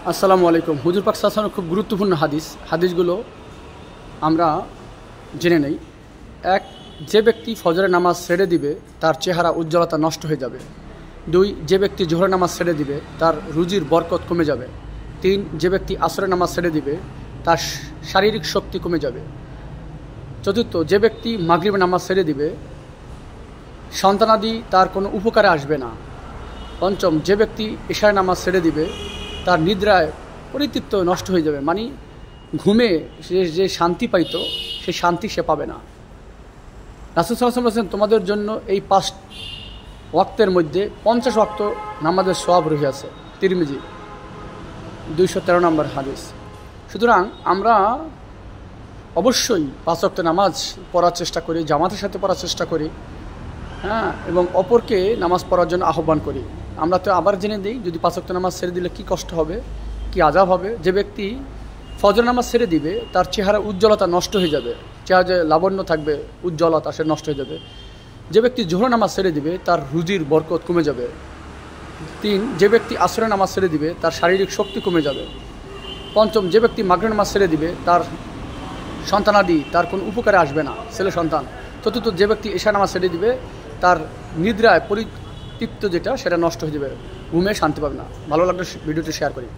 আসসালামু আলাইকুম। হুজুর পাক সাল্লাল্লাহু আলাইহি ওয়াসাল্লামের খুব গুরুত্বপূর্ণ হাদিসগুলো আমরা জেনে নেই। এক, যে ব্যক্তি ফজরের নামাজ ছেড়ে দিবে তার চেহারা উজ্জ্বলতা নষ্ট হয়ে যাবে। 2, যে ব্যক্তি জোহরের নামাজ ছেড়ে দিবে তার রুজির বরকত কমে যাবে। 3, যে ব্যক্তি আসরের নামাজ ছেড়ে দিবে তার শারীরিক শক্তি কমে যাবে। 4, যে ব্যক্তি মাগরিবের নামাজ ছেড়ে দিবে সন্তানাদি তার কোনো উপকারে আসবে না। 5, যে ব্যক্তি এশার নামাজ ছেড়ে দিবে তার নিদ্রায় পরিতৃপ্ত নষ্ট হয়ে যাবে, মানে ঘুমে সে যে শান্তি পাইত সেই শান্তি সে পাবে না। রাসূল সাল্লাল্লাহু আলাইহি ওয়াসাল্লাম বলেছেন, তোমাদের জন্য এই 5 ওয়াক্তের মধ্যে 50 ওয়াক্ত নামাজের সওয়াব রহিয়াছে। তিরমিজি 213 নম্বর হাদিস। সুতরাং আমরা অবশ্যই 5 ওয়াক্ত নামাজ পড়ার চেষ্টা করি, জামাতের সাথে পড়ার চেষ্টা করি, এবং অপরকে নামাজ পড়ার জন্য আহ্বান করি। আমরা তো আবার জেনে দিই, যদি 5 ওয়াক্ত নামাজ ছেড়ে দিলে কী কষ্ট হবে, কী আযাব হবে। যে ব্যক্তি ফজর নামাজ ছেড়ে দিবে তার চেহারা উজ্জ্বলতা নষ্ট হয়ে যাবে, চেহারা যে লাবণ্য থাকবে, উজ্জ্বলতা সে নষ্ট হয়ে যাবে। যে ব্যক্তি জোহর নামাজ ছেড়ে দিবে তার রুজির বরকত কমে যাবে। 3, যে ব্যক্তি আসরের নামাজ ছেড়ে দিবে তার শারীরিক শক্তি কমে যাবে। 5, যে ব্যক্তি মাগরিবের নামাজ ছেড়ে দিবে তার সন্তানাদি তার কোনো উপকারে আসবে না, ছেলে সন্তান। 4, যে ব্যক্তি এশা নামাজ ছেড়ে দিবে তার নিদ্রায় পরিতৃপ্ত যেটা সেটা নষ্ট হয়ে যাবে, ঘুমে শান্তি পাবে না। ভালো লাগলে ভিডিওটি শেয়ার করি।